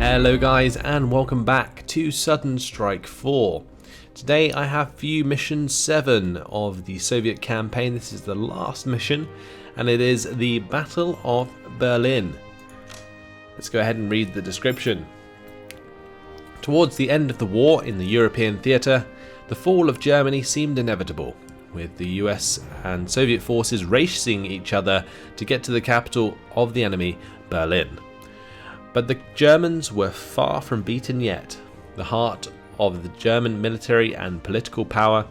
Hello guys, and welcome back to Sudden Strike 4. Today I have for you mission 7 of the Soviet campaign. This is the last mission and it is the Battle of Berlin. Let's go ahead and read the description. Towards the end of the war in the European theatre, the fall of Germany seemed inevitable, with the US and Soviet forces racing each other to get to the capital of the enemy, Berlin. But the Germans were far from beaten yet. The heart of the German military and political power,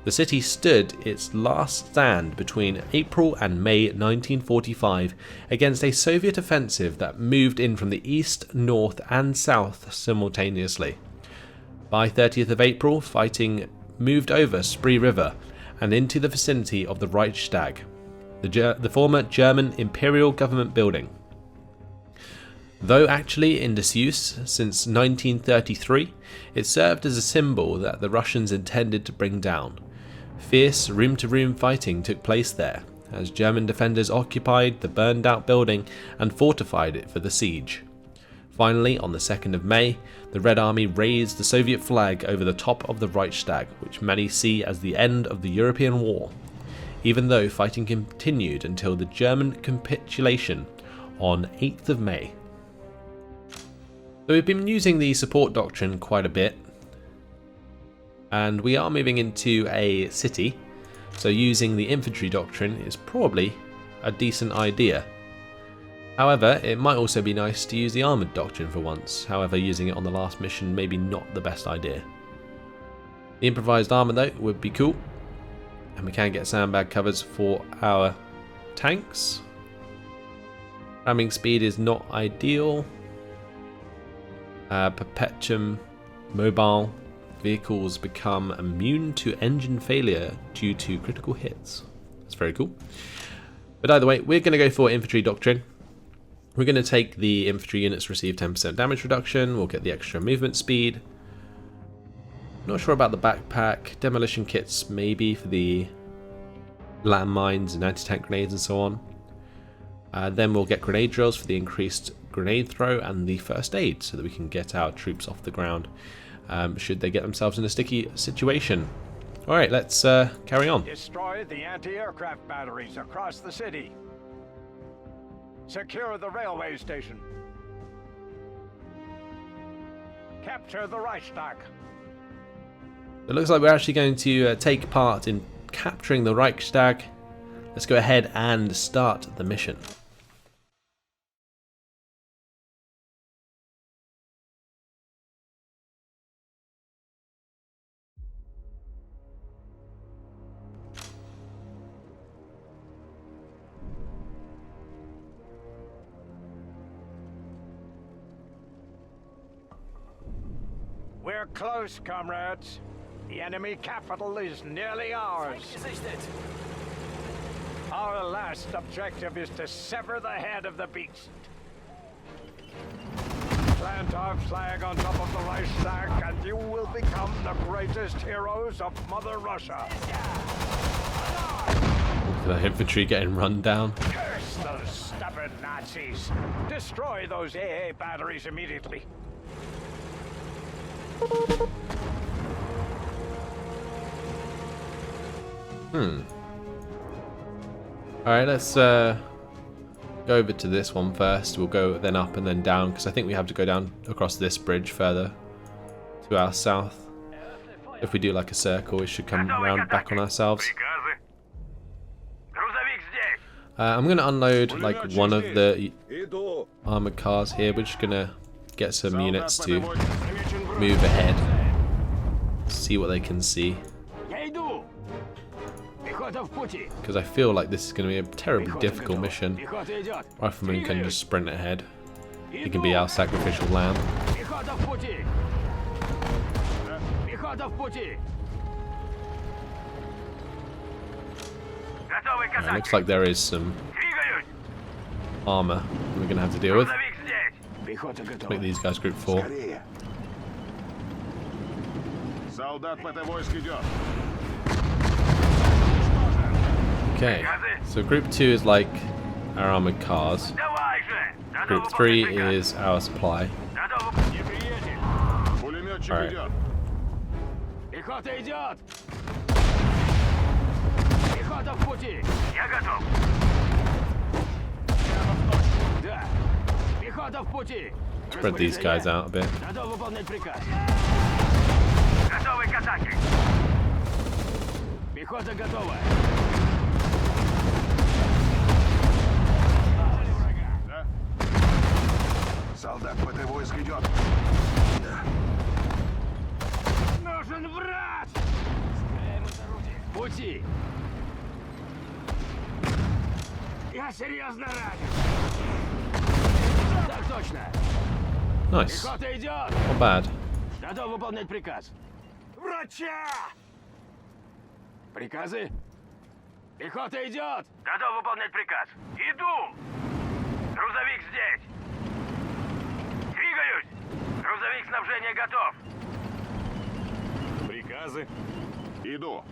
the city stood its last stand between April and May 1945 against a Soviet offensive that moved in from the east, north and south simultaneously. By 30th of April, fighting moved over Spree River and into the vicinity of the Reichstag, the former German Imperial Government building. Though actually in disuse since 1933, it served as a symbol that the Russians intended to bring down. Fierce room-to-room fighting took place there, as German defenders occupied the burned-out building and fortified it for the siege. Finally, on the 2nd of May, the Red Army raised the Soviet flag over the top of the Reichstag, which many see as the end of the European war, even though fighting continued until the German capitulation on 8th of May. So we've been using the support doctrine quite a bit, and we are moving into a city, so using the infantry doctrine is probably a decent idea. However, it might also be nice to use the armoured doctrine for once. However, using it on the last mission maybe not the best idea. The improvised armour though would be cool, and we can get sandbag covers for our tanks. Ramming speed is not ideal. Perpetuum mobile vehicles become immune to engine failure due to critical hits. That's very cool. But either way, we're going to go for infantry doctrine. We're going to take the infantry units receive 10% damage reduction. We'll get the extra movement speed. Not sure about the backpack. Demolition kits maybe for the landmines and anti-tank grenades and so on. Then we'll get grenade drills for the increased grenade throw and the first aid so that we can get our troops off the ground should they get themselves in a sticky situation. Alright, let's carry on. Destroy the anti-aircraft batteries across the city. Secure the railway station. Capture the Reichstag. It looks like we're actually going to take part in capturing the Reichstag. Let's go ahead and start the mission. We're close, comrades. The enemy capital is nearly ours. Our last objective is to sever the head of the beast. Plant our flag on top of the Reichstag and you will become the greatest heroes of Mother Russia. The infantry getting run down. Curse those stubborn Nazis. Destroy those AA batteries immediately. Alright, let's go over to this one first. We'll go then up and then down, because I think we have to go down across this bridge further to our south. If we do like a circle, it should come around back on ourselves. I'm going to unload like one of the armoured cars here. We're just going to get some units to move ahead, see what they can see, because I feel like this is going to be a terribly difficult mission. Rifleman can just sprint ahead. He can be our sacrificial lamb. It looks like there is some armour we're going to have to deal with. Let's make these guys group 4. Okay, so group 2 is like our armoured cars. Group 3 is our supply. Пулеметчик Alright. идет. Пехота идет! Пехота в пути! Я готов! Да! Пехота в пути! Spread these guys out a bit. Готов выполнять приказ. Готовы к атаке! Пехота готова! Да? Солдат ПТ войск идет. Нужен враг! В пути! Я серьезно ранен! Так точно! Nice. Пехота идет! Not bad. Готов выполнять приказ. Врача! Приказы? Пехота идет! Готов выполнять приказ. Иду! Грузовик здесь! Двигаюсь! Грузовик снабжения готов! Приказы. Иду.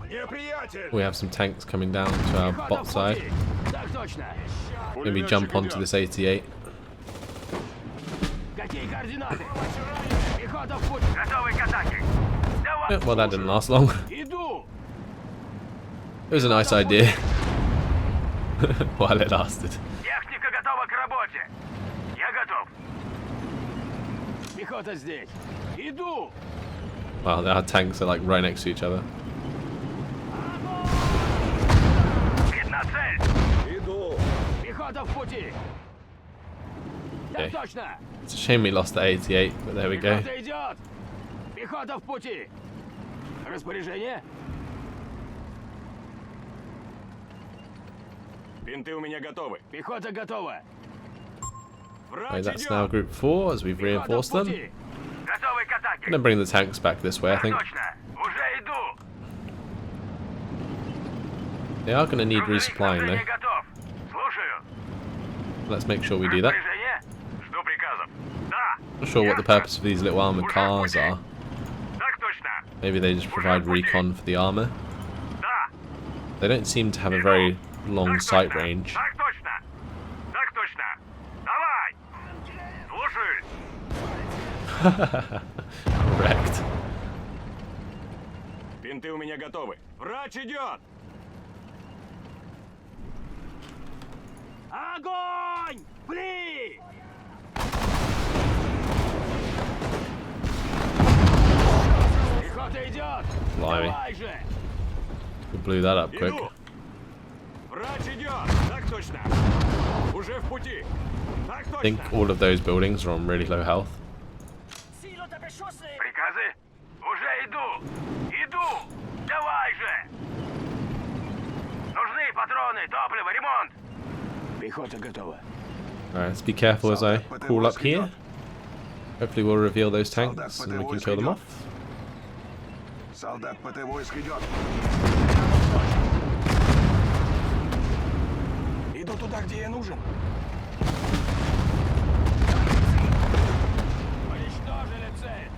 Неприятель! We have some tanks coming down to our Пехота bot в side. пути! Так точно! Maybe jump onto this 88. Какие координаты? Пехота в пути! Готовы к атаке! Давай! Yeah, well, that didn't last long. Иду! It was a nice idea while it lasted. Техника готова к работе! Я готов! Пехота здесь! Иду! Wow, our tanks are like right next to each other. Видна цель! Иду! Пехота в пути! Okay. Так точно! It's a shame we lost the 88, but there we go. Пехота идет! Пехота в пути! Распоряжение? Винты у меня готовы. Пехота готова! Okay, that's now group 4 as we've Пехота в reinforced them. пути! Готовы к атаке! Gonna bring the tanks back this way, I think. Точно! Уже иду! They are gonna need Грузовик resupplying снабжения though. готов! Слушаю! Let's make sure we do that. Распоряжение? Жду приказов. Да! Not sure what the purpose of these little armored cars are. Так точно! Maybe they just provide recon for the armor. Да! They don't seem to have a very long Так sight точно! range. Так точно! Так точно! Давай! Слушаюсь! Correct. Винты у меня готовы. Врач идет. Огонь! Пли! Пехота идет! Blimey. Давай же! We blew that up quick. Иду. Врач идет. Так точно. Уже в пути. Так I think точно. all of those buildings are on really low health. Приказы? Уже иду! Иду! Давай же! Нужны патроны, топливо, ремонт! Пехота готова. Alright, let's be careful as I crawl up here. Hopefully we'll reveal those tanks and we can kill them off. Солдат ПТ войск идет. Иду туда, где я нужен. Уничтожили цель.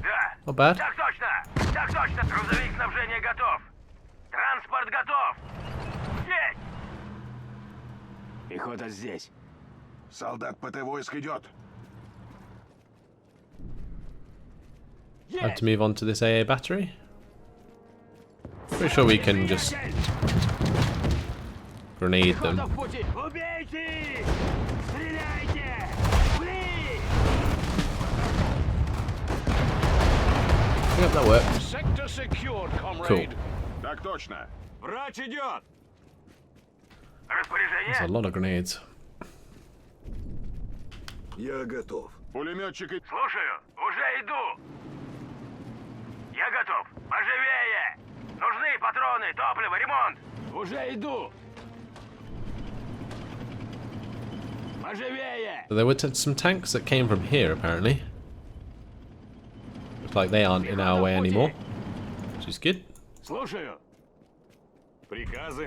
Да. Not bad. Так точно! Так точно! Грузовик снабжения готов! Транспорт готов! Здесь! Пехота здесь. Солдат ПТ войск идет. I have to move on to this AA battery. Pretty sure we can just grenade them. Пехота в пути! Убейте! Стреляйте! Пли! Yep, that worked. Sector secured, Cool. comrade. Так точно. Врач идет. There's a Распоряжение? lot of grenades. Я готов. Пулеметчик идет. Слушаю. Уже иду. Я готов. Поживее! Нужны патроны, топливо, ремонт! Уже иду. Поживее! So there were some tanks that came from here, apparently. Looks like they aren't in our way anymore, which is good. Слушаю. Приказы.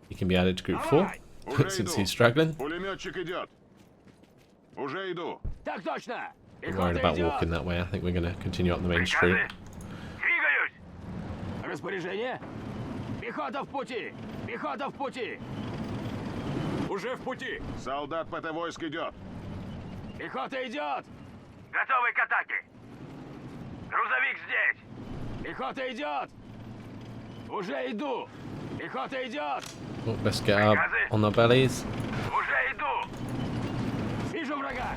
He can be added to group 4 Уже since иду. he's struggling. Пулеметчик идет. Уже иду. Так точно. I'm worried about walking that way. I think we're going to continue up the main street. Двигаюсь. Распоряжение? Пехота в пути. Пехота в пути. Уже в пути. Солдат ПТ войск идет. Пехота идет. Готовы к атаке. Грузовик здесь. Пехота идет. Уже иду. Пехота идет. Oh, let's get up on our bellies. Уже иду. Вижу врага.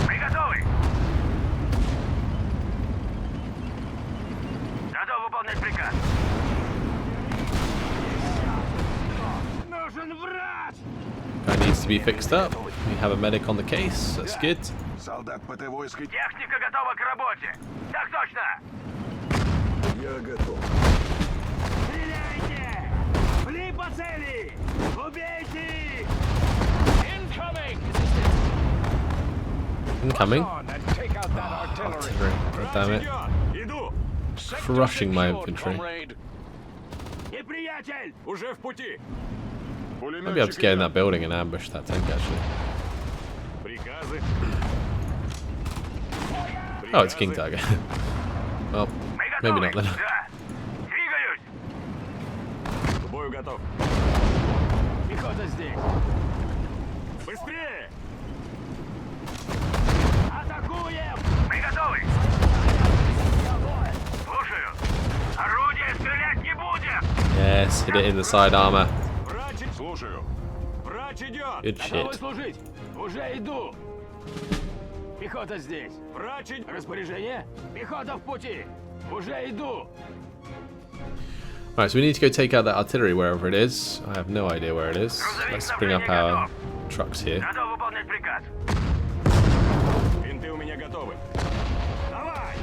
Мы готовы. Готов выполнять приказ. Нужен врач. Guy needs to be fixed up. We have a medic on the case. That's good. Солдат ПТ войск идет. Техника готова к работе. Так точно. Я готов. Стреляйте! Пли по цели! Убейте! Incoming! Incoming. On and take out that artillery. Artillery. God damn it. Иду! Crushing my infantry. Неприятель! Уже в пути! I'll be able to get in that building and ambush that tank actually. Приказы. Oh, it's King Tiger. Well, Мы maybe готовы. not then. Да. Двигаюсь. К бою готов. Пехота здесь. Быстрее! Атакуем! Мы готовы. Слушаю. Орудие стрелять не будем. Yes, hit it in the side armor. Врач! Слушаю. Врач идет! Good Готовы shit. служить! Уже иду! Пехота здесь! Врач! Распоряжение! Пехота в пути! Уже иду! Alright, so we need to go take out that artillery wherever it is. I have no idea where it is. Let's bring up our trucks here. Готов выполнять приказ. Винты у меня готовы! Давай!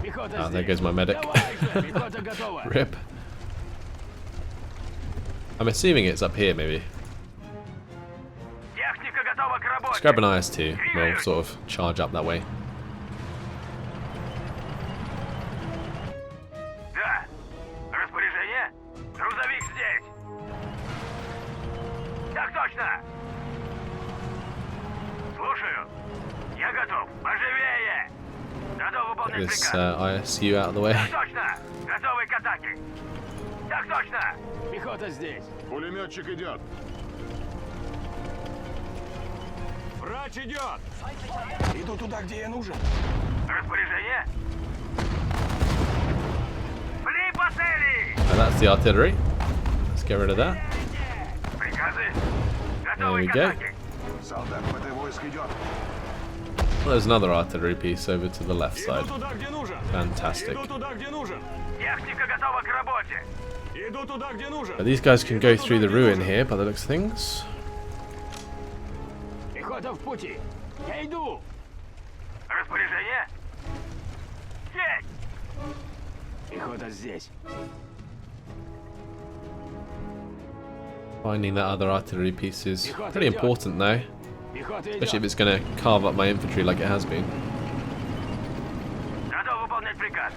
Пехота Ah, здесь! there goes my medic. Давай же! Пехота готова! Rip. I'm assuming it's up here, maybe. Техника готова к работе. Let's grab an IS-2. We'll sort of charge up that way. Да. Распоряжение? Грузовик здесь. Так точно. Слушаю. Я готов. Поживее. Готов Get выполнять this приказ. ISU out of the way. Так точно. Готовы к атаке. Так точно. Пехота здесь! Пулеметчик идет. Врач идет! Иду туда, где я нужен. Распоряжение? Пли по цели. And that's the artillery. Let's get rid of that. Приказы. There Готовы we к go. атаке. Солдат ПТ войск идет. Well, there's another artillery piece over to the left side. Иду туда, где нужен. Fantastic. Иду туда, где нужен. Техника готова к работе. Иду туда, где нужен. But these guys can go through the ruin here by the looks of things. Пехота в пути. Я иду. Распоряжение? Есть. Пехота здесь. Finding that other artillery piece is pretty important though. Пехота Especially if идет. it's going to carve up my infantry like it has been. Готов выполнять приказ.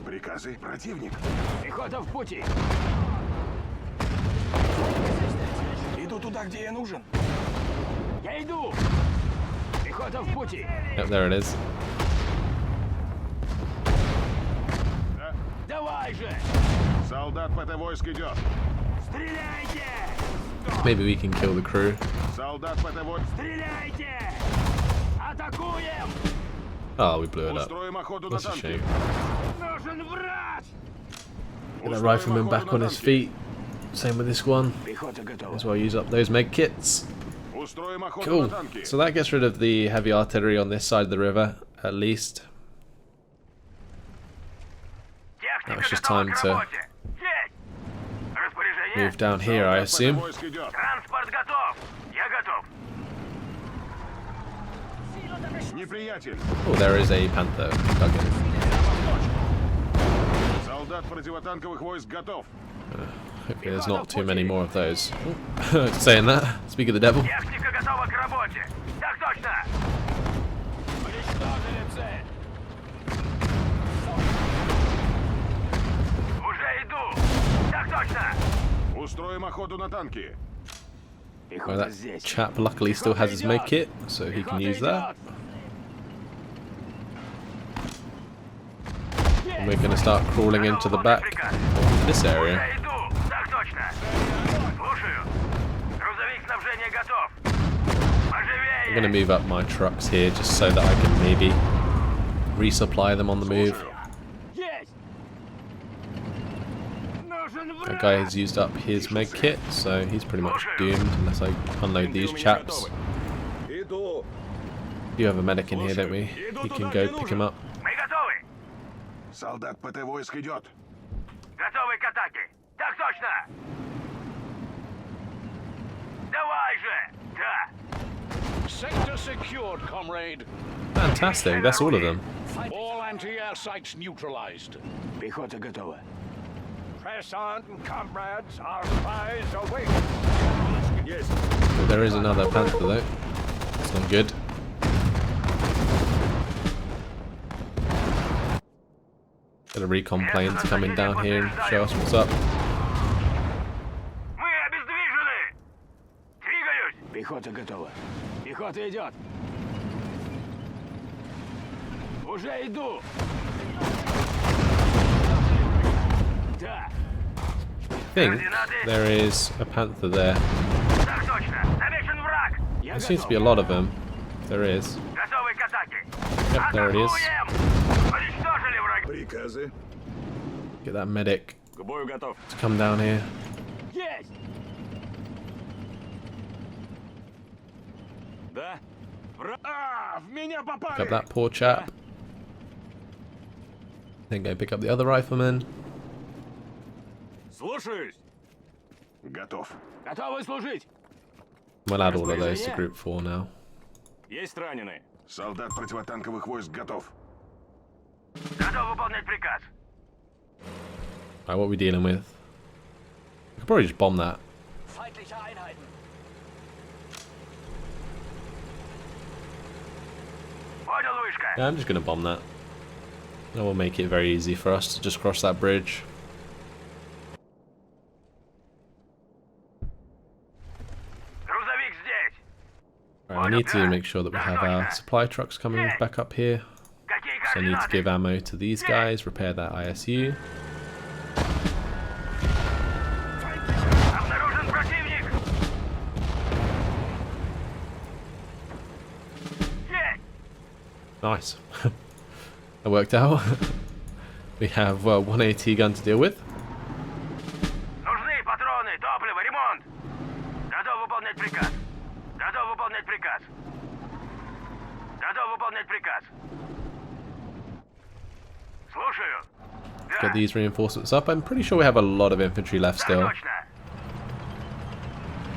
Приказы. Противник. Пехота в пути. Иду туда, где я нужен. Я иду. Пехота в пути. Yep, there it is. Давай же. Солдат ПТ войск идет. Стреляйте. Maybe we can kill the crew. Солдат ПТ войск. Стреляйте. Атакуем. Oh, we blew it up. Устроим охоту на That's a танки. shame. Нужен врач. Get that rifleman back on his feet. Same with this one. Пехота готова. As well use up those med kits. Устроим охоту Cool. на танки. So that gets rid of the heavy artillery on this side of the river, at least. Техника it's just готова time к to работе. Есть. Распоряжение? Move down here, I Солдат assume. ПТ войск идет. Транспорт готов. Я готов. Неприятель. Oh, there is a Panther. Dug in. Солдат противотанковых войск готов. Hopefully there's not too many more of those. Oh, saying that, speak of the devil. Техника готова к работе. Так точно. Уничтожили цель. Уже иду. Так точно. Устроим охоту на танки. Well, Пехота that здесь. chap luckily still has his med kit, so he can use that. And we're going to start crawling into the back of this area. Уже иду. Так точно. Слушаю. Грузовик снабжения готов. I'm going to move up my trucks here just so that I can maybe resupply them on the move. Есть. Нужен That враг. guy has used up his med kit, so he's pretty much doomed unless I unload these chaps. Иду. You have a medic in here, don't we? You can go pick him up. Мы готовы. Солдат ПТ войск идет. Готовы к атаке. Так точно. Давай же. Да. Sector secured, comrade. Fantastic, that's all of them. All anti-air sites neutralized. Пехота готова. Press on, comrades. Our spies await. Есть. But there is another panther though. It's not good. Got a recon plane's coming down here and show us what's up. Мы обездвижены. Двигаюсь. Пехота готова. Пехота идет. Уже иду. Да. I think there is a panther there. Так точно. Замечен враг. There seems to be a lot of them. There is. Готовы к атаке. Yep, there it is. Атакуем. Уничтожили врага. Приказы. Get that medic К бою готов. to come down here. Есть. Да. В меня Pick up попали. that poor chap. Then go pick up the other rifleman. Слушаюсь. Готов. Готовы служить. We'll add all of those to group 4 now. Есть раненые. Солдат противотанковых войск готов. Готов выполнять приказ. Right, what are we dealing with? I could probably just bomb that. Feindliche Einheiten. Понял, вышка. Yeah, I'm just going to bomb that. That will make it very easy for us to just cross that bridge. Грузовик здесь. Right, I need to make sure that we have our supply trucks coming back up here. Какие So I need to координаты? give ammo to these guys, repair that ISU. Обнаружен противник. Есть. Nice. That worked out. We have one AT gun to deal with. Нужны патроны, топливо, ремонт. Готов выполнять приказ. Готов выполнять приказ. Готов выполнять приказ. Слушаю. Да. Get these reinforcements up. I'm pretty sure we have a lot of infantry left Так still. точно.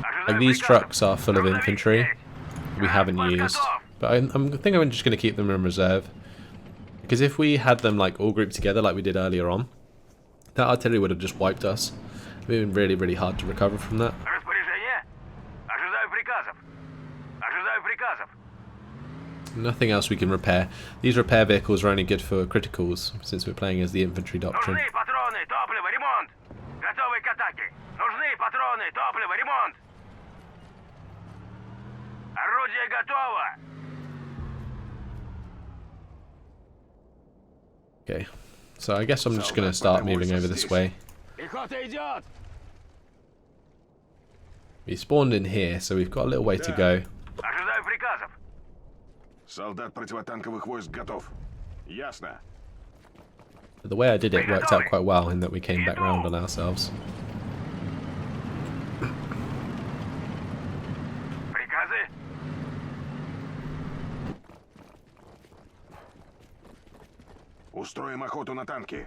Like Ожидаю these приказов. trucks are full of Грузовик infantry здесь. we haven't Транспорт used. готов. But I think I'm just going to keep them in reserve. Because if we had them like all grouped together like we did earlier on, that artillery would have just wiped us. It would have been really, really hard to recover from that. Распоряжение. Ожидаю приказов. Ожидаю приказов. Nothing else we can repair. These repair vehicles are only good for criticals, since we're playing as the infantry doctrine. Нужны патроны, топливо, ремонт. Готовы к атаке. Нужны патроны, топливо, ремонт. Орудие готово. Okay, so I guess I'm just going to start moving over this way. Пехота идет. We spawned in here, so we've got a little way to go. Ожидаю приказов. Солдат противотанковых войск готов. Ясно. But the way I did it worked out quite well in that we came back round on ourselves. Приказы. Устроим охоту на танки.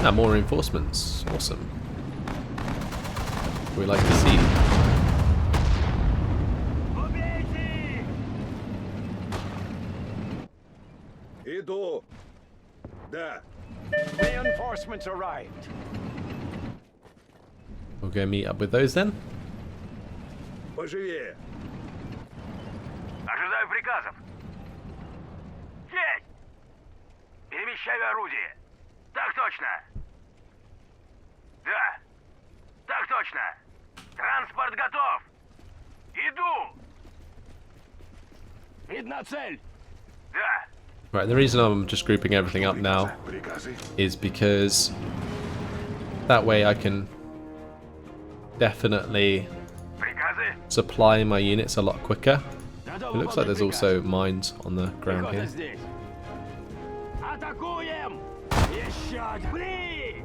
Ah, more reinforcements. Awesome. We like to see. Убейте! Иду. Да. Reinforcements arrived. We'll go meet up with those then. Поживее. Ожидаю приказов. Есть! Перемещаю орудие. Так точно. Да. Так точно. Транспорт готов. Иду. Видна цель. Да. Right, the reason I'm just grouping everything up now Приказы. is because That way I can definitely Приказы. supply my units a lot quicker. Готов It looks like there's выполнять also mines on the ground Пехота here. здесь. Атакуем! Еще один. Бли!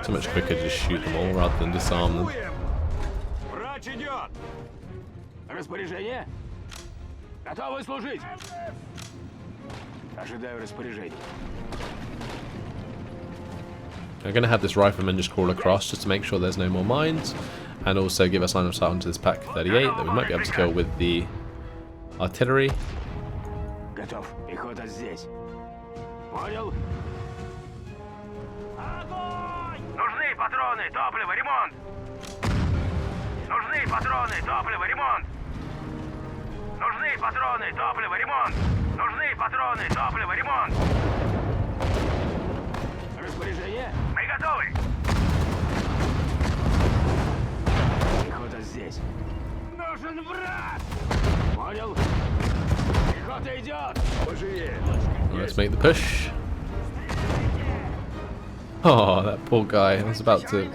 So much quicker to just shoot them all rather than disarm them. Врач идет! Распоряжение? Готовы служить! Ожидаю распоряжений. I'm going to have this rifleman just crawl across just to make sure there's no more mines, and also give us line of sight onto this Pack 38 that we might be able to kill with the artillery. Готов. Пехота здесь. Понял? Огонь! Нужны патроны, топливо, ремонт! Нужны патроны, топливо, ремонт! Нужны патроны, топливо, ремонт! Нужны патроны, топливо, ремонт! Распоряжение? Мы готовы! Пехота здесь. Нужен враг! Понял? Пехота идет! Поживее! Let's make the push. Oh, that poor guy. I was about to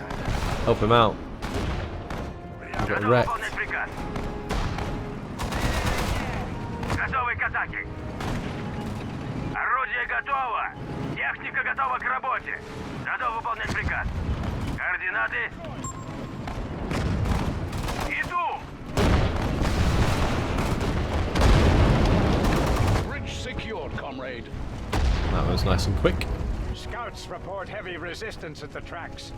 help him out. He got wrecked. Выполнять приказ. Готовы к атаке. Орудие готово. Техника готова к работе. Готов выполнять приказ. Координаты. Иду. Bridge secured, comrade. That was nice and quick. Scouts report heavy resistance at the tracks.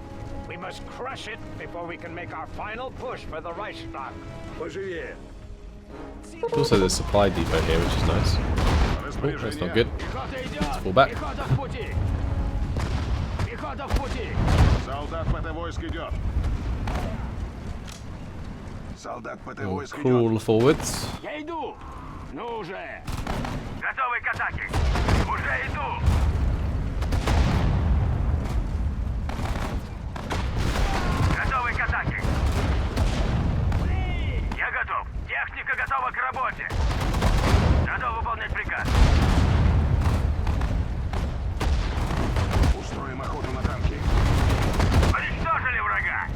We must crush it before we can make our final push for the Reichstag. Поживее. Also, there's a supply depot here, which is nice. Oh, that's not good. Пехота идет. Fall back. Пехота в пути. Пехота в пути. Солдат ПТ войск идет. Солдат ПТ We'll войск идет. crawl forwards. Я иду. Ну уже. Готовы к атаке. Уже иду. Готовы к атаке. Я готов. Техника готова к работе. Готов выполнять приказ. Устроим охоту на танки. Уничтожили врага.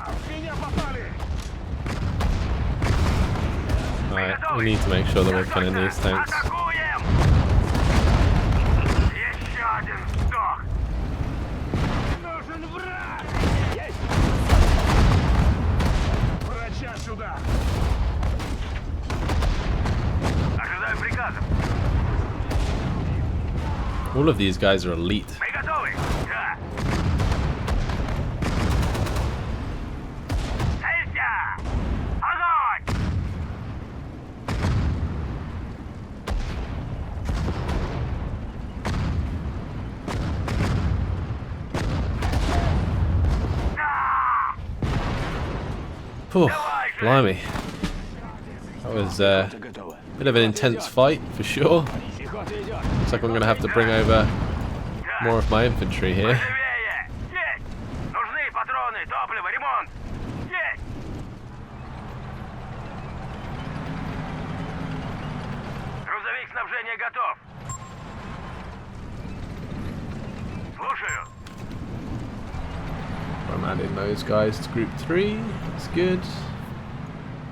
В меня попали! Alright, we need to make sure that we're killing these tanks. Атакуем! Еще один сдох. Нужен враг. Есть. Врача сюда! Ожидаю приказов. All of these guys are elite. Мы готовы. Да. Целься! Огонь! Whew, blimey. That was a Готово. bit of an intense fight, for sure. Пехота идет. Looks like I'm going to have to bring over more of my infantry here. Живее! Есть! Нужны патроны, топливо, ремонт! Есть! Грузовик снабжения готов. Слушаю. I'm adding those guys to group 3. That's good.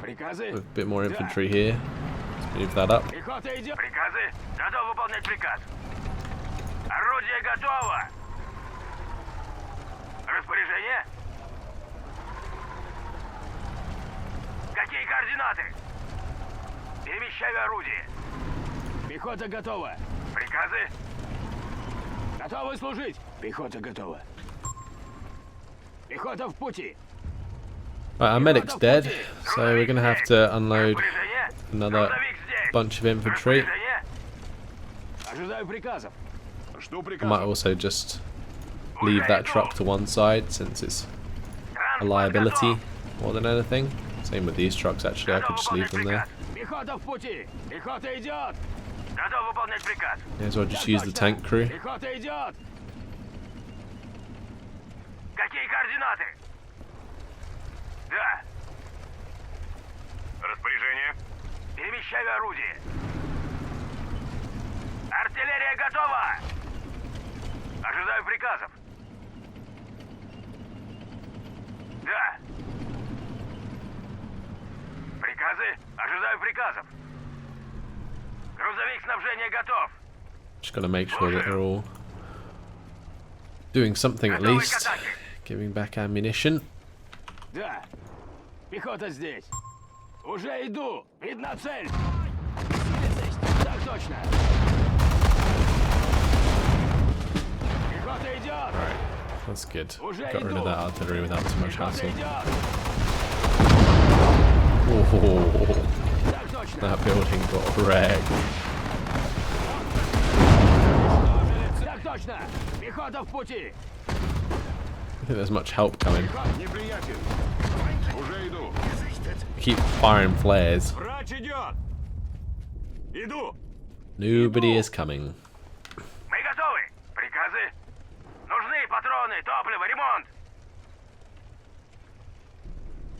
Приказы? A bit more infantry here. Let's move that up. Пехота идет. Приказы? Готов выполнять приказ. Орудие готово. Распоряжение? Какие координаты? Перемещаю орудие. Пехота готова. Приказы? Готовы служить. Пехота готова. Пехота в пути. Right, our medic's dead, so we're going to have to unload Распоряжение? another Грузовик здесь. bunch of infantry. Распоряжение? Ожидаю приказов. Жду I might приказа. also just leave that truck to one side since it's a liability more than anything. Same with these trucks actually, I could just leave them there. Пехота в пути. Пехота идет. Готов выполнять приказ. May as well just use the tank crew. Пехота идет. Какие координаты? Да. Распоряжение. Перемещаю орудие. Артиллерия готова. Ожидаю приказа. приказов. Грузовик снабжения готов. Just gotta make sure that they're all doing something at least. Giving back ammunition. Да. Пехота здесь. Уже иду. Видна цель. Так точно. Пехота идет. That's good. Got rid of that artillery without too much hassle. Oh, that building got wrecked. Так точно. Пехота в пути. I think there's much help coming. Неприятель. Уже иду. Keep firing flares. Врач идет. Иду. Nobody is coming. Мы готовы. Приказы. Нужны патроны, топливо, ремонт.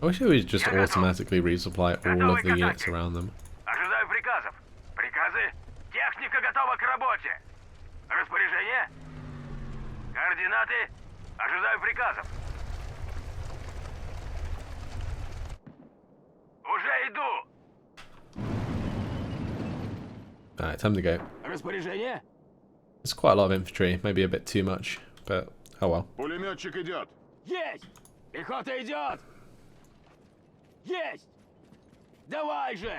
I wish it would just automatically resupply all of the units around them. Ожидаю приказов. Приказы. Техника готова к работе. Распоряжение. Координаты. Ожидаю приказов. Уже иду. Alright, time to go. Распоряжение. It's quite a lot of infantry, maybe a bit too much, but oh well. Пулеметчик идет. Есть. Пехота идет. Есть. Давай же.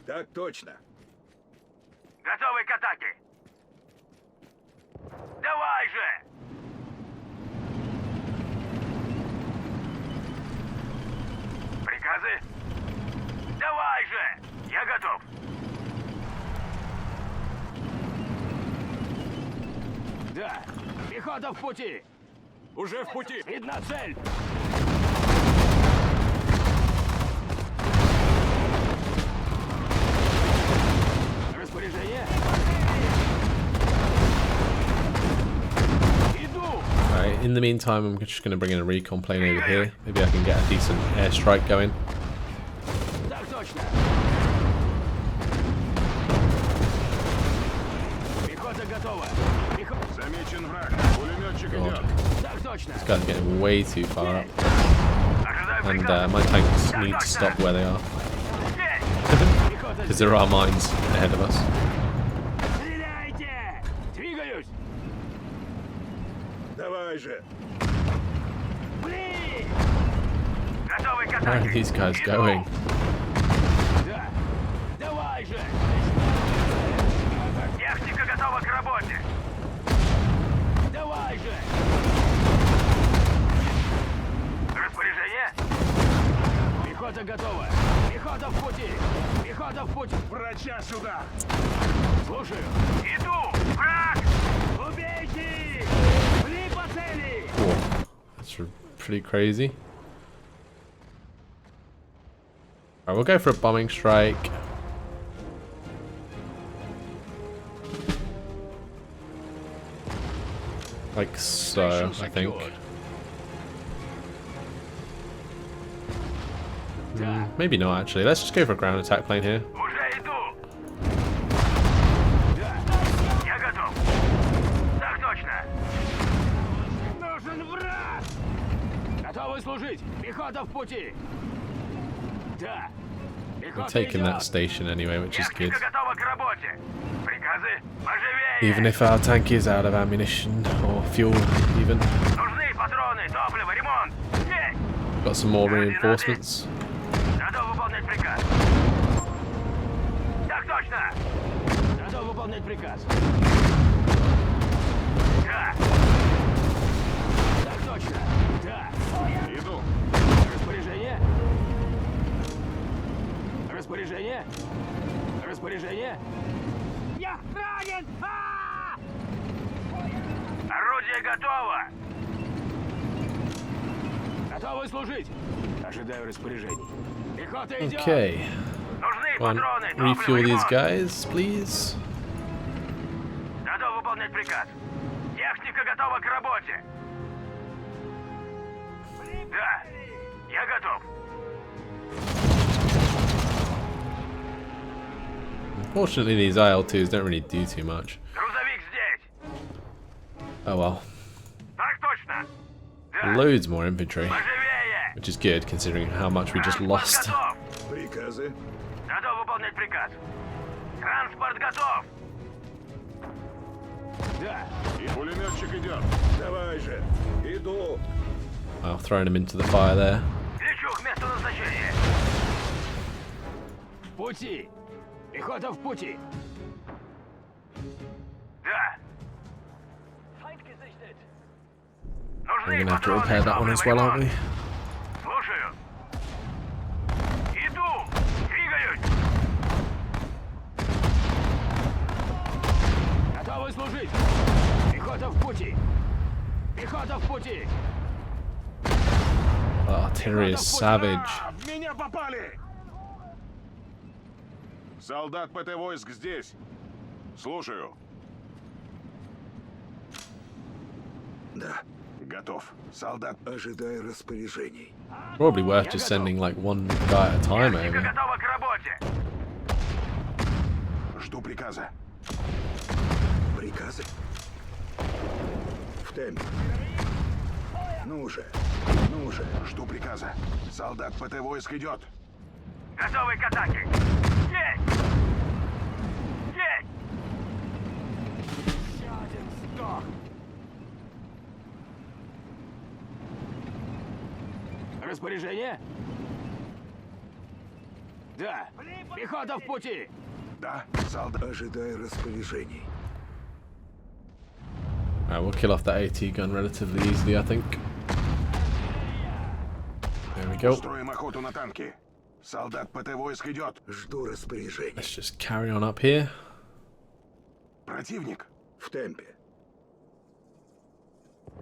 Так точно. Готовы к атаке. Давай же. Приказы. Давай же. Я готов. Да. Пехота в пути. Уже в пути. Видна цель. Распоряжение. Иду. Alright, in the meantime I'm just going to bring in a recon plane over here. Maybe I can get a decent airstrike going. Так точно. Пехота готова. Замечен враг. Пулеметчик God. идет. Так точно. This guy's getting way too far up. Ожидаю And приказов. my tanks need to stop where they are. Есть. Пехота Because there are mines ahead of us. Стреляйте! Двигаюсь! Давай же. Блин! Готовы к Where are атаке! these guys Иду! going? Да! Давай же! Техника готова к работе! Давай же! Распоряжение? Пехота готова! Пехота в пути! Пехота в пути! Врача сюда. Слушаю! Иду! Враг! Убейте! Пли по цели! Whoa, that's pretty crazy. Alright, we'll go for a bombing strike. Like so, I think. Maybe not actually. Let's just go for a ground attack plane here. Уже иду! Да! Я готов! Так точно! Нужен враг! Готовы служить! Пехота в пути! Да! We're Пехота taking that идет! station anyway, which is good. Техника готова к работе! Приказы поживее! Even if our tank is out of ammunition or fuel, even. Нужны патроны, топливо, ремонт! Есть! Got some more reinforcements. Готов выполнять приказ! Так точно! Готов выполнять приказ! Да! Так точно! Да! Иду. Распоряжение? Распоряжение? Распоряжение? Я ранен! Орудие готово! Готовы служить! Ожидаю распоряжений. Пехота идет! Okay. Нужны Come on, патроны, топливо, refuel these ремонт. guys, please. Готов выполнять приказ. Техника готова к работе. Да, я готов. Unfortunately, these IL-2s don't really do too much. Грузовик здесь. Oh well. Так точно. Да, Loads more infantry, поживее. which is good considering how much we just Враг lost. готов. Приказы. Готов выполнять приказ. Транспорт готов. Да. И пулеметчик идет. Давай же. Иду. Wow, throwing him into the fire there. Лечу к месту назначения. В пути. Пехота в пути. Да. We're Нужны gonna have to патроны, repair that one as топливо, well, aren't we? ремонт. Слушаю. Иду. Двигаюсь. Готовы служить. Пехота в пути. Пехота в пути. Oh, artillery is savage. А, в меня попали! Солдат ПТ войск здесь. Слушаю. Да. Готов. Солдат. Ожидаю распоряжений. Probably worth just sending like one guy at a time Техника over. готова к работе. Жду приказа. Приказы? В темпе. Ну же. Ну же. Жду приказа. Солдат ПТ войск идет. Готовы к атаке. Есть! Есть! Еще один сдох. Распоряжение? Да. Пехота в пути. Да, солдат. Ожидаю распоряжений. Alright, we'll kill off that AT gun relatively easily, I think. There we go. Устроим охоту на танки. Солдат ПТ войск идет. Жду распоряжений. Let's just carry on up here. Противник. В темпе.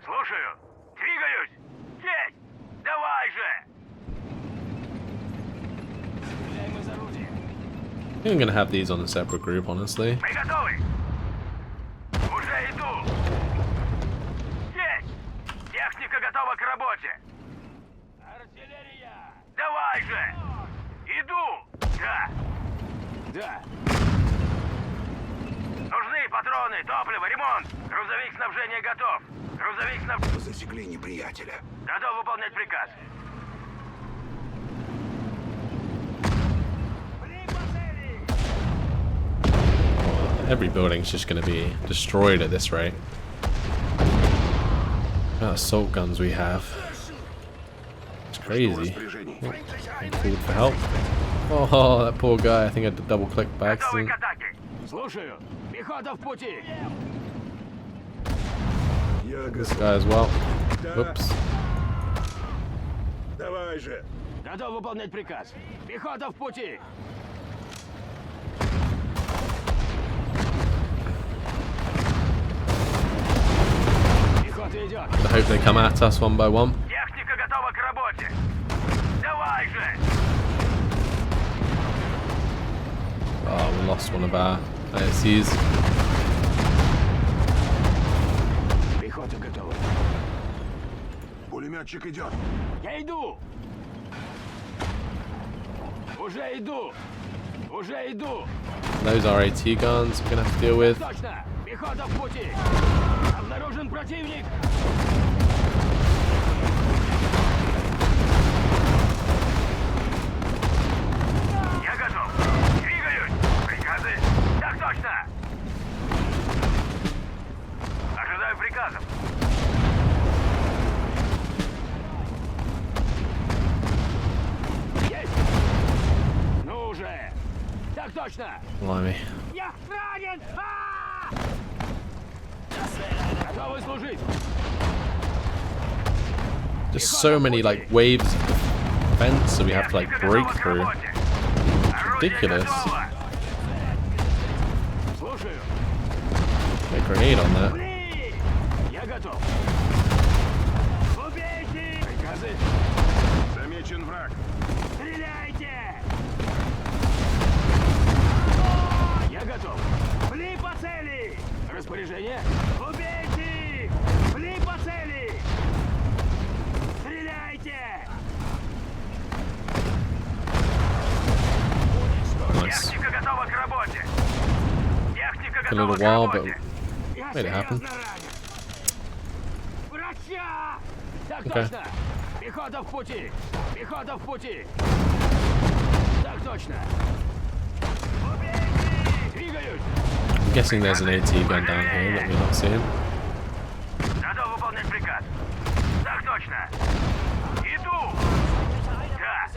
Слушаю. Двигаюсь. Есть! Давай же! Стреляем из орудия. I think I'm gonna have these on a separate group, honestly. Мы готовы. Уже иду. Есть! Техника готова к работе. Артиллерия! Давай же! Иду! Да. Да. Нужны патроны, топливо, ремонт. Грузовик снабжения готов. Грузовик снабжения... Засекли неприятеля. Готов выполнять приказ. Every building's just gonna be destroyed at this rate. What assault guns we have. It's Жду crazy. распоряжений. Called for help. Oh, that poor guy. I think I had to double click by Готовы accident. к атаке. Слушаю. Пехота в пути. Я This готов. guy as well. Да. Whoops. Давай же. Готов выполнять приказ. Пехота в пути. Пехота идет. I hope they come at us one by one. Техника готова к работе. Давай же. Oh, we lost one of our ISCs. Пехота готова. Пулеметчик идет. Я иду. Уже иду. Уже иду. Those are AT guns we're gonna have to deal with. Точно. Пехота в пути. Обнаружен противник. Я готов. Двигаюсь. Приказы. Так точно. Ожидаю приказов. Есть. Ну уже. Так точно. Blimey. Я ранен! Готовы служить! Just so many like waves of defense that we have to like break through. Ridiculous. Слушаю. Get a grenade on that. Пли! Я готов. Убейте! Приказы. Замечен враг. Стреляйте! Я готов. Пли по цели! Распоряжение. Убейте! Пли по цели! Стреляйте! Nice. Техника готова к работе. Техника Took a little готова к while, but работе. made it happen. Врача! Так Okay. точно! Пехота в пути! Пехота в пути! Так точно! Двигаюсь. I'm guessing there's an AT gun down here that we're not seeing. Готов выполнять приказ. Так точно. Иду. Да.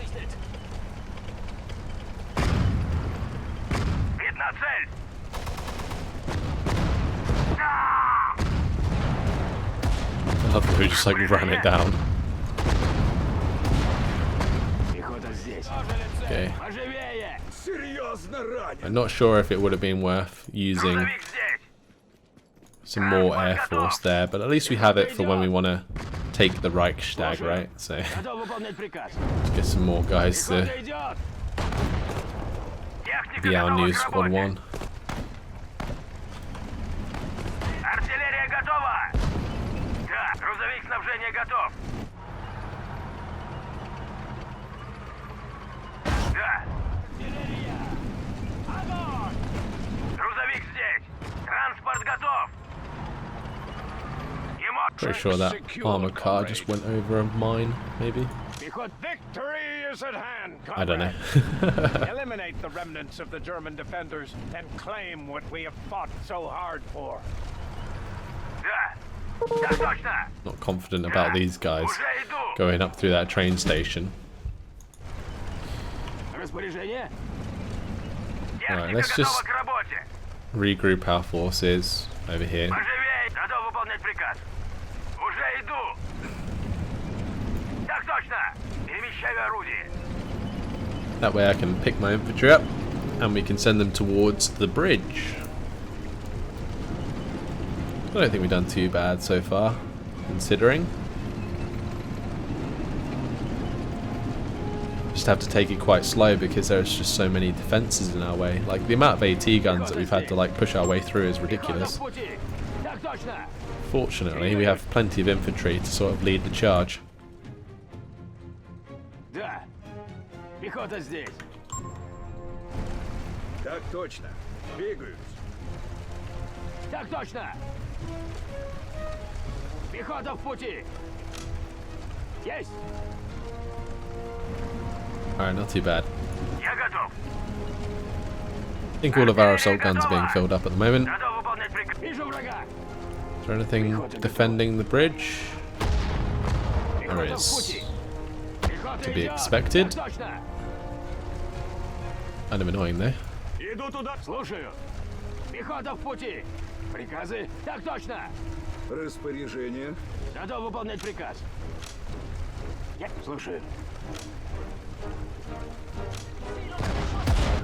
Видна цель. I love that we just like ran it down. Пехота здесь. Okay. Поживее. Серьезно ранен. I'm not sure if it would have been worth using Грузовик здесь. some more Air Force there, but at least we have it for when we want to take the Reichstag, right? So Готов выполнять приказ. get some more guys to Пехота идет. Техника be our готова new к Squad работе. 1. Артиллерия готова. Да, грузовик снабжения готов. Да. Грузовик здесь. Транспорт готов. Ему Pretty sure that armored car just went over a mine, maybe. пехот. Victory is at hand, I don't know. comrades. Eliminate the remnants of the German defenders and claim what we have fought so hard for. Да. Так точно. Not confident about these guys Уже иду. going up through that train station. Распоряжение. Alright, Техника let's готова just к работе. regroup our forces over here. Поживей. Готов выполнять приказ. Уже иду. Так точно. Перемещаю орудие. That way I can pick my infantry up and we can send them towards the bridge. I don't think we've done too bad so far, considering. Just have to take it quite slow because there's just so many defenses in our way. Like the amount of AT guns that we've had to like push our way through is ridiculous. Пехота в пути. Так точно. Fortunately, we have plenty of infantry to sort of lead the charge. Да. Пехота здесь. Так точно. Двигаюсь. Так точно. Пехота в пути. Есть. Alright, not too bad. Я готов. I think all of our assault guns are being filled up at the moment. Готов выполнять приказ. Вижу врага. Is there anything defending the bridge? There Пехота в is. пути. Пехота To be идет. expected. Так точно. Kind of annoying though. Иду туда. Слушаю. Пехота в пути. Приказы. Так точно. Распоряжение. Готов выполнять приказ. Я слушаю.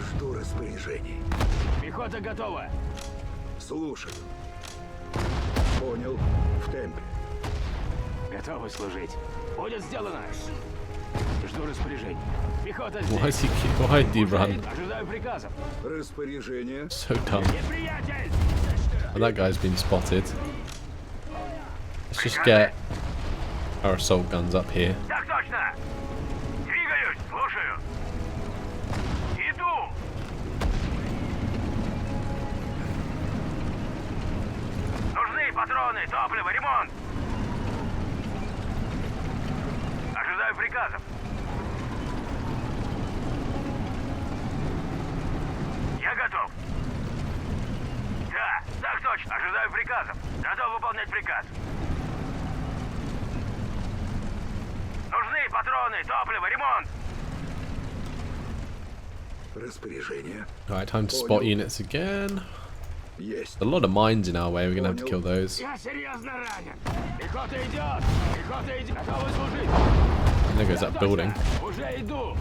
Жду распоряжений. Пехота готова. Слушаю. Понял. В темпе. Готовы служить. Будет сделано. Жду распоряжений. Пехота Why здесь. why did you run Ожидаю приказов. Распоряжение. so dumb? Неприятель! And that guy's been spotted. Let's just get our assault guns up here. Так точно! Двигаюсь, слушаю. Иду! Нужны патроны, топливо, ремонт! Ожидаю приказов. Я готов. Да, так точно. Ожидаю приказов. Готов выполнять приказ. Нужны патроны, топливо, ремонт. Распоряжение. Alright, time to spot units again. Есть. A lot of mines in our way, we're gonna have to kill those. Я серьезно ранен. Пехота идет. Пехота идет. Готовы служить. And there goes that building. Уже иду.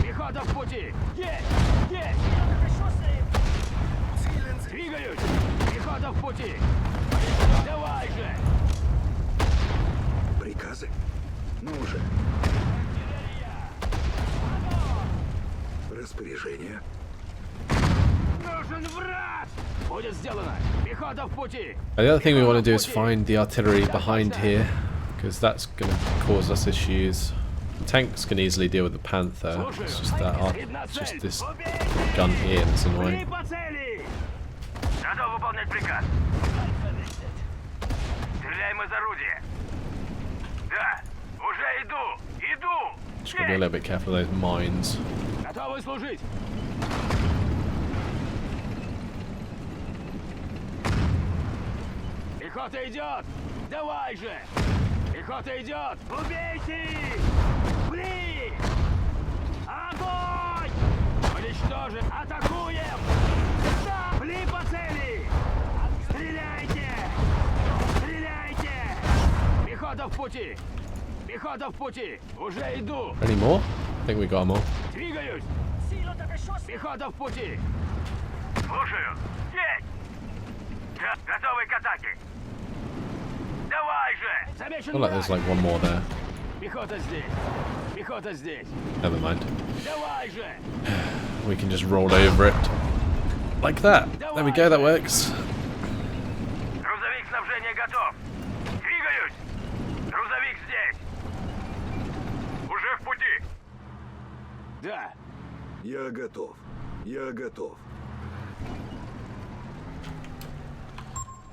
Пехота в пути. Есть. Есть. Двигаюсь. Пехота в пути. Давай же. Приказы. Ну уже. Распоряжение. Нужен враг. Будет сделано. Пехота в пути. The other thing we want to do is find the artillery behind here, because that's going to cause us issues. The tanks can easily deal with the Panther. It's just that it's just this gun here that's Бей annoying. по цели. Готов выполнять приказ. Стреляем из орудия. Да, уже иду. Иду. Just gotta be a little bit careful of those mines. Готовы служить. Пехота идет! Давай же! Пехота идет! Убейте их! Пли! Огонь! Уничтожим! Атакуем! Да! Пли по цели! Стреляйте! Стреляйте! Пехота в пути! Пехота в пути! Уже иду! Any more? I think we got them all. Двигаюсь! Пехота в пути! Слушаю! Есть! Готовы к атаке! Давай же! Замечен I feel like there's like one more there. Пехота здесь! Пехота здесь! Never mind. Давай же! We can just roll over it. Like that. There we go, that works. Грузовик снабжения готов! Двигаюсь! Грузовик здесь! Уже в пути! Да! Я готов. Я готов.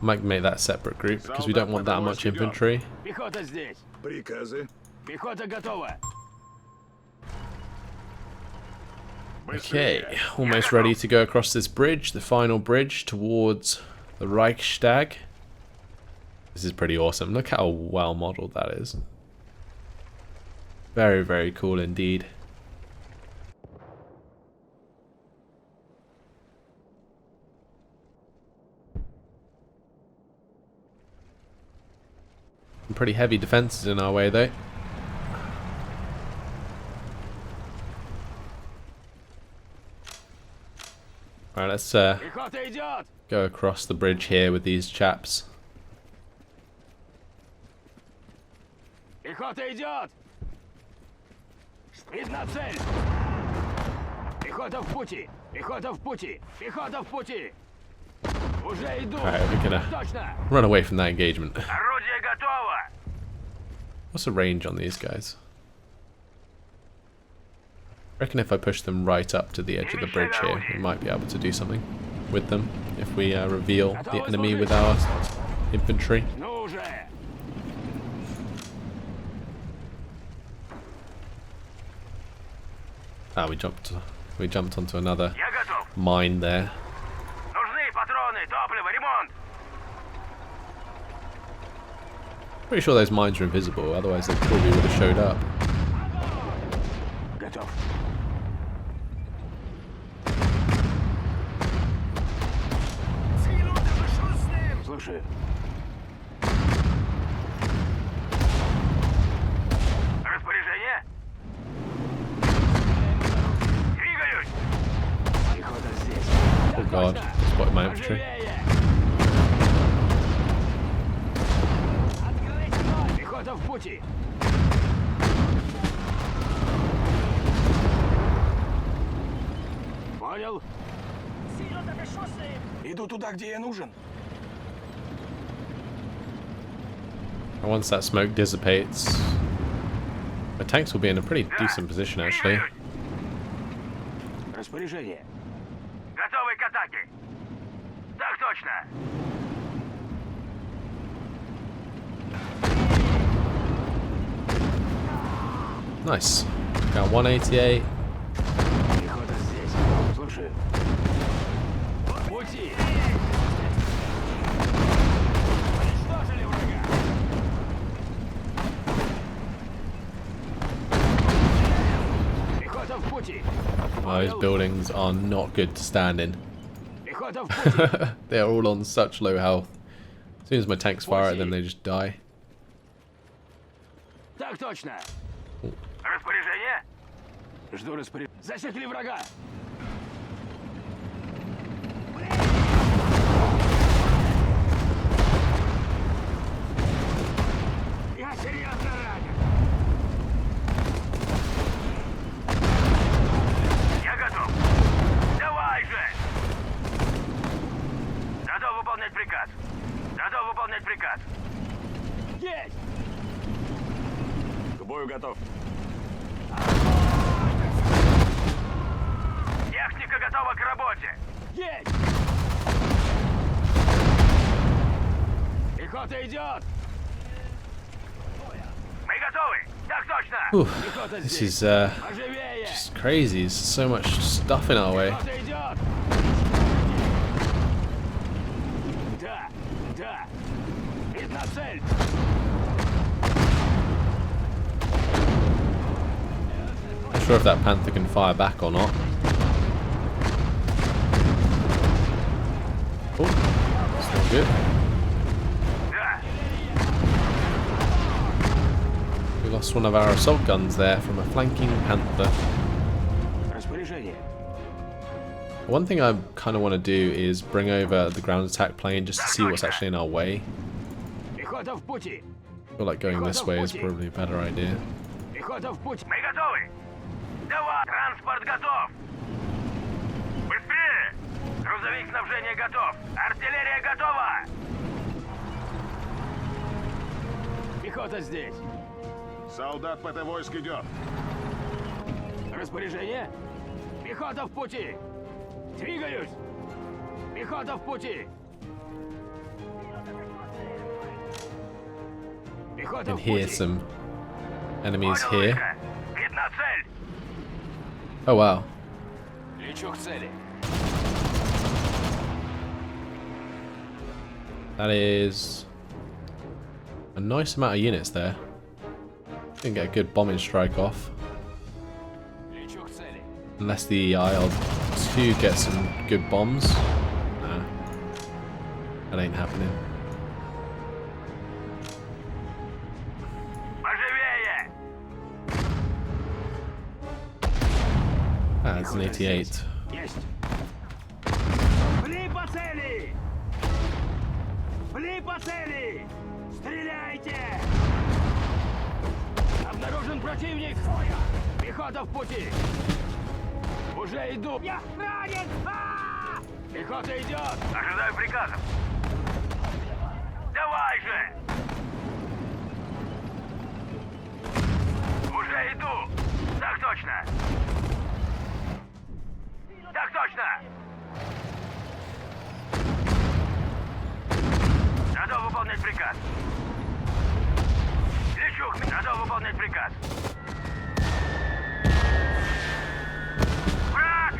Might make that a separate group because we don't want that much infantry. Пехота здесь! Приказы. Пехота готова! Okay, almost ready to go across this bridge, the final bridge towards the Reichstag. This is pretty awesome. Look how well modeled that is. Very, very cool indeed. Some pretty heavy defenses in our way though. Alright, let's Пехота идет! go across the bridge here with these chaps. Пехота идет! Видна цель! Пехота в пути! Пехота в пути! Пехота в пути! Уже иду! Alright, we're gonna Точно! run away from that engagement. Орудие готово! What's the range on these guys? I reckon if I push them right up to the edge of the bridge here, we might be able to do something with them if we reveal the enemy with our infantry. Ну уже! Ah, we jumped onto another Я готов! mine there. Нужны патроны, топливо, ремонт! Pretty sure those mines are invisible, otherwise they probably would have showed up. Готов! Слушаю. Распоряжение? Двигаюсь! Пехота здесь. Oh god, spotted my infantry. Оживее! Открыть огонь! Пехота в пути! Понял? Иду туда, где я нужен. And once that smoke dissipates, the tanks will be in a pretty decent position actually. Распоряжение. Готовы к атаке. Так точно. Nice. Got 188. Пехота здесь. Слушаю. В пути. Уничтожили врага. Пехота в пути. Those buildings are not good to stand in. Пехота в пути. They're all on such low health. As soon as my tanks fire at them, they just die. Так точно. Распоряжение? Жду распоряжения. Засекли врага. Я серьезно ранен. Я готов. Давай же. Готов выполнять приказ. Готов выполнять приказ. Есть. К бою готов. Техника готова к работе. Есть. Пехота идет. Мы готовы. Так точно. Whew, Пехота this здесь. is Оживее. just crazy. There's so much stuff in our way. Пехота идет. Да, да. sure if that Panther can fire back or not. Oh, that's not good. We lost one of our assault guns there from a flanking Panther. One thing I kind of want to do is bring over the ground attack plane just to see what's actually in our way. I feel like going this way is probably a better idea. Транспорт готов! Быстрее! Грузовик снабжения готов! Артиллерия готова! Пехота здесь! Солдат ПТ войск идет. Распоряжение? Пехота в пути! Двигаюсь! Пехота в пути! I Пехота can в hear пути! some enemies here. Видна цель! Oh wow. Лечу к цели! That is a nice amount of units there. Didn't get a good bombing strike off. Лечу к цели! Unless the IL-2 gets some good bombs. Nah. That ain't happening. Поживее! Ah, it's an 88. Есть! Пли по цели! Пли по цели! Стреляйте! Обнаружен противник! Пехота в пути! Уже иду! Я ранен! Пехота идет! Ожидаю приказов! Давай же! Уже иду! Так точно! Так точно! Надо выполнять приказ. Лечу, надо выполнять приказ. Враг!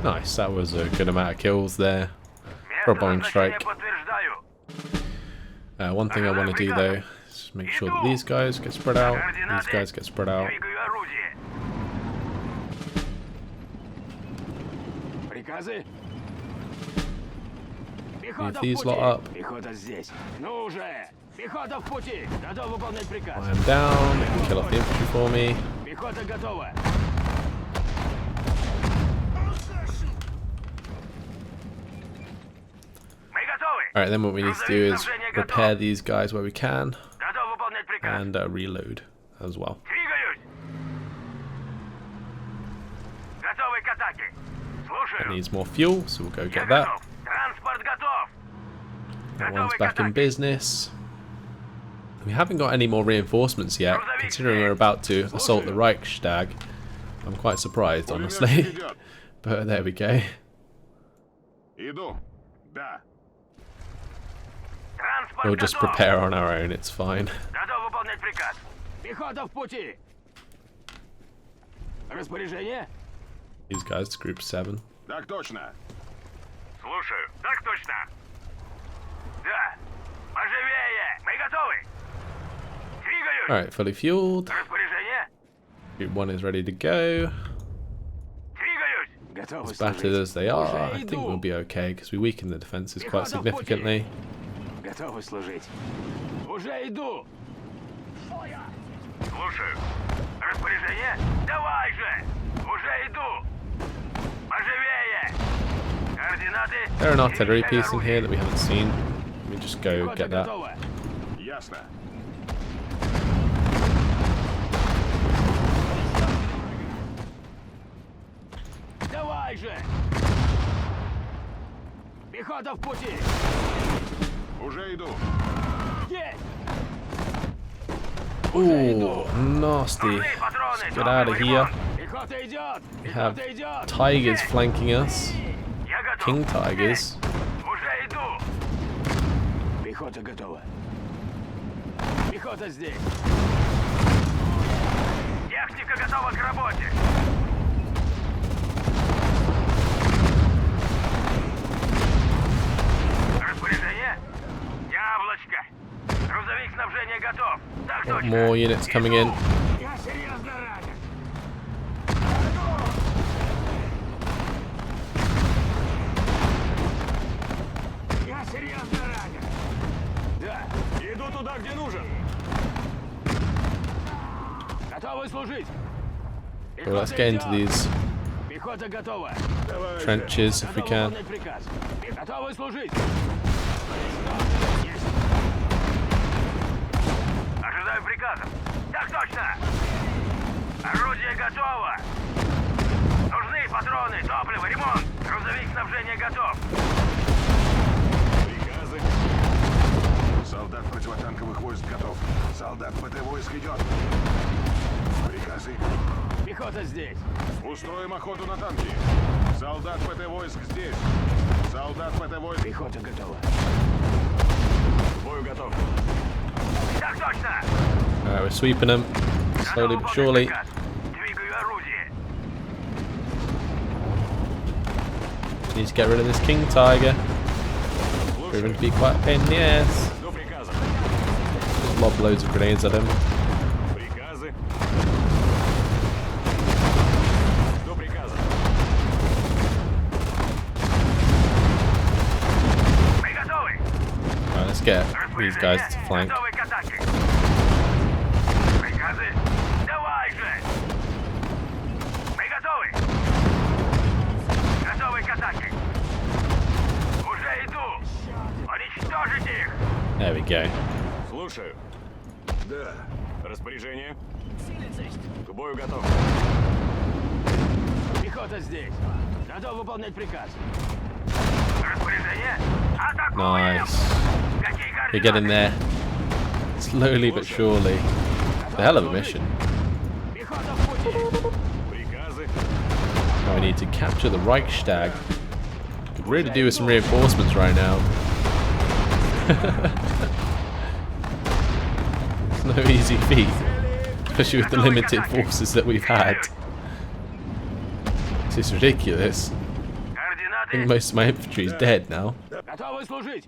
Nice, that was a good amount of kills there for a bombing strike. Подтверждаю. One thing I want to do though is make sure that these guys get spread out, these guys get spread out. Двигаю орудие. Приказы? Пехота в these пути. lot up. Пехота здесь. Ну уже! Пехота в пути! Готов выполнять приказ. I am down, they can kill off the infantry for me. Пехота готова. Мы готовы. Alright, then what we need to do is repair these guys where we can Готов выполнять приказ. and reload as well. Двигаюсь. Готовы к атаке. It Слушаю. needs more fuel, so we'll go Я get that. готов. Транспорт готов. That one's back in business. We haven't got any more reinforcements yet, considering we're about to assault the Reichstag. I'm quite surprised, honestly. But there we go. Иду. Да. Транспорт We'll just готов. prepare on our own, it's fine. Готов выполнять приказ. Пехота в пути. Распоряжение? These guys to group 7. Так точно. Слушаю. Так точно. Да. Поживее. Мы готовы. Двигаюсь. Alright, fully fueled. Распоряжение? Group 1 is ready to go. Двигаюсь. Готовы As battered as they are, I think we'll be okay because we weakened the defenses quite significantly. Готовы служить. Уже иду. Слушаю. Распоряжение? Давай же. Уже иду. Поживее. Координаты. There an artillery piece in here that we haven't seen. Let me just go Пехота get that. готова. Ясно. Давай же. Пехота в пути. Уже иду. Есть. Ooh, nasty. Патроны. Get out of here. Пехота идет. We have Пехота идет. tigers flanking us. Я готов. King tigers. Уже иду. Пехота готова. Пехота здесь. Техника готова к работе. Распоряжение? Яблочко. Грузовик снабжения готов. Так точно. More units coming in. Я серьезно Готовы служить? Well, let's get into these Пехота готова. trenches if we Готовы can. выполнять приказ. Готовы служить. Есть. Ожидаю приказов. Так точно. Орудие готово. Нужны патроны, топливо, ремонт. Грузовик снабжения готов. Приказы. Солдат противотанковых войск готов. Солдат ПТ войск идет. Приказы. Пехота здесь. Устроим охоту на танки. Солдат ПТ войск здесь. Солдат ПТ войск. Пехота готова. Бою готов. Так точно. Alright, we're sweeping them slowly but surely. Двигаю орудие. Need to get rid of this king tiger. Proving to be quite a pain in the ass. До приказа. Just lob loads of grenades at him. Приказы. До приказа. Мы готовы. Alright, let's get these guys to flank. Готовы к атаке. Приказы. Давай же. Мы готовы. Готовы к атаке. Уже иду. Уничтожить их. There we go. Слушаю. Да. Распоряжение. К бою готов. Пехота здесь. Готов выполнять приказ. Распоряжение. Атакуем. Nice. Какие We're координаты? getting there. Slowly but surely. The hell of a mission. Пехота в пути. Приказы. Now we need to capture the Reichstag. Could really do with some reinforcements right now. It's no easy feat, especially with the limited forces that we've had. This is ridiculous. I think Координаты. most of my infantry is dead now. Готовы служить.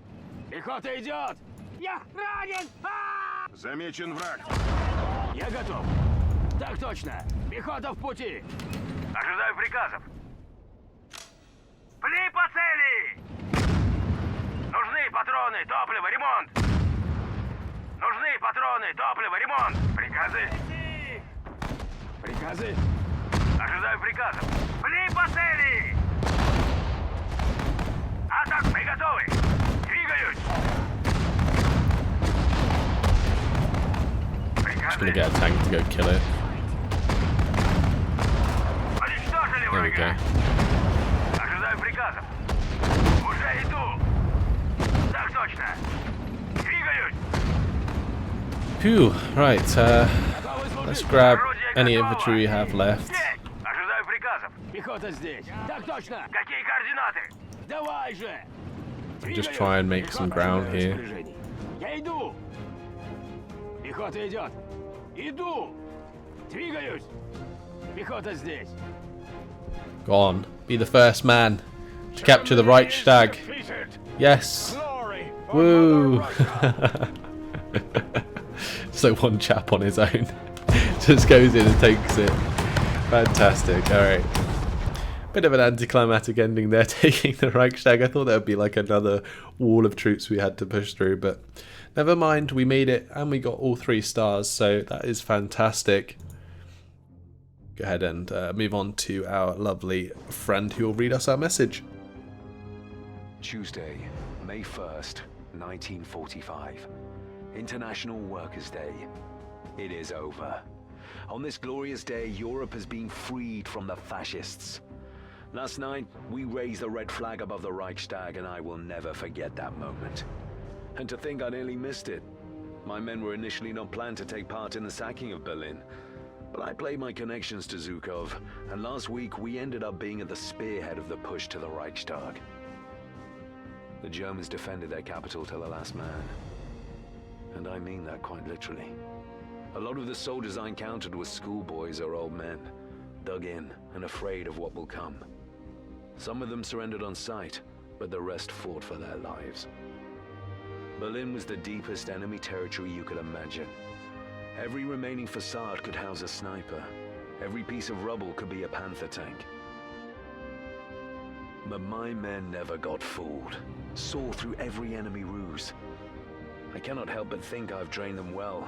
Пехота идет. Я ранен. Замечен враг. Я готов. Так точно. Пехота в пути. Ожидаю приказов. Пли по цели. Нужны патроны, топливо, ремонт. Нужны патроны, топливо, ремонт. Приказы. Приказы. Ожидаю приказов. Пли по цели. Атак, мы готовы. Двигаюсь. Just gonna get a tank to go kill it. Уничтожили There we врага. go. Ожидаю приказов. Уже иду. Так точно. Двигаюсь. Phew, right, Готовы служить. let's grab Орудие any готово. infantry we have left. Здесь. Ожидаю приказов. Пехота здесь. Так точно. Какие координаты? Давай же. Just try and make some ground here. Я иду. Пехота идет. Иду. Двигаюсь. Пехота здесь. Go on, be the first man to capture the Reichstag. Defeated. Yes. Glory. Woo! So one chap on his own just goes in and takes it. Fantastic. Alright. Bit of an anticlimactic ending there, taking the Reichstag. I thought there would be like another wall of troops we had to push through, but never mind, we made it and we got all 3 stars, so that is fantastic. Go ahead and move on to our lovely friend who will read us our message. Tuesday, May 1st, 1945. International Workers' Day. It is over. On this glorious day, Europe has been freed from the fascists. Last night, we raised the red flag above the Reichstag, and I will never forget that moment. And to think I nearly missed it. My men were initially not planned to take part in the sacking of Berlin. But I played my connections to Zhukov, and last week we ended up being at the spearhead of the push to the Reichstag. The Germans defended their capital till the last man. And I mean that quite literally. A lot of the soldiers I encountered were schoolboys or old men, dug in and afraid of what will come. Some of them surrendered on sight, but the rest fought for their lives. Berlin was the deepest enemy territory you could imagine. Every remaining facade could house a sniper. Every piece of rubble could be a Panther tank. But my men never got fooled, saw through every enemy ruse. I cannot help but think I've trained them well.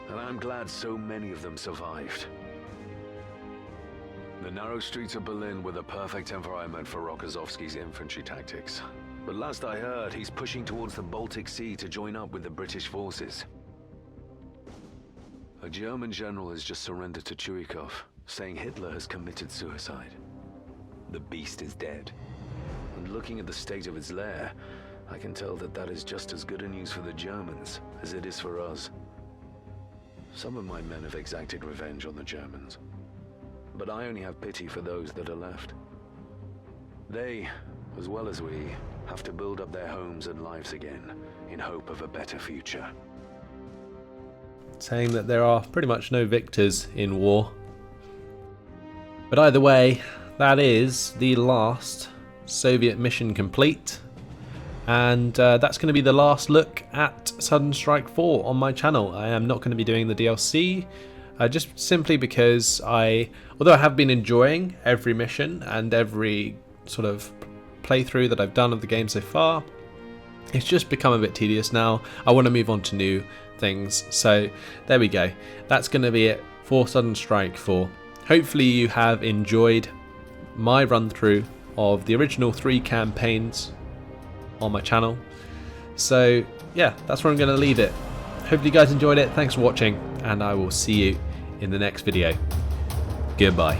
and I'm glad so many of them survived. The narrow streets of Berlin were the perfect environment for Rokossovsky's infantry tactics. But last I heard, he's pushing towards the Baltic Sea to join up with the British forces. A German general has just surrendered to Chuikov, saying Hitler has committed suicide. The beast is dead. And looking at the state of its lair, I can tell that that is just as good a news for the Germans as it is for us. Some of my men have exacted revenge on the Germans, but I only have pity for those that are left. They, as well as we, have to build up their homes and lives again in hope of a better future. Saying that there are pretty much no victors in war. But either way, that is the last Soviet mission complete. And that's going to be the last look at Sudden Strike 4 on my channel. I am not going to be doing the DLC, just simply because although I have been enjoying every mission and every sort of playthrough that I've done of the game so far, it's just become a bit tedious now. I want to move on to new things. So there we go. That's going to be it for Sudden Strike 4. Hopefully you have enjoyed my run through of the original 3 campaigns on my channel. So yeah, that's where I'm going to leave it. Hopefully you guys enjoyed it. Thanks for watching, and I will see you in the next video. Goodbye.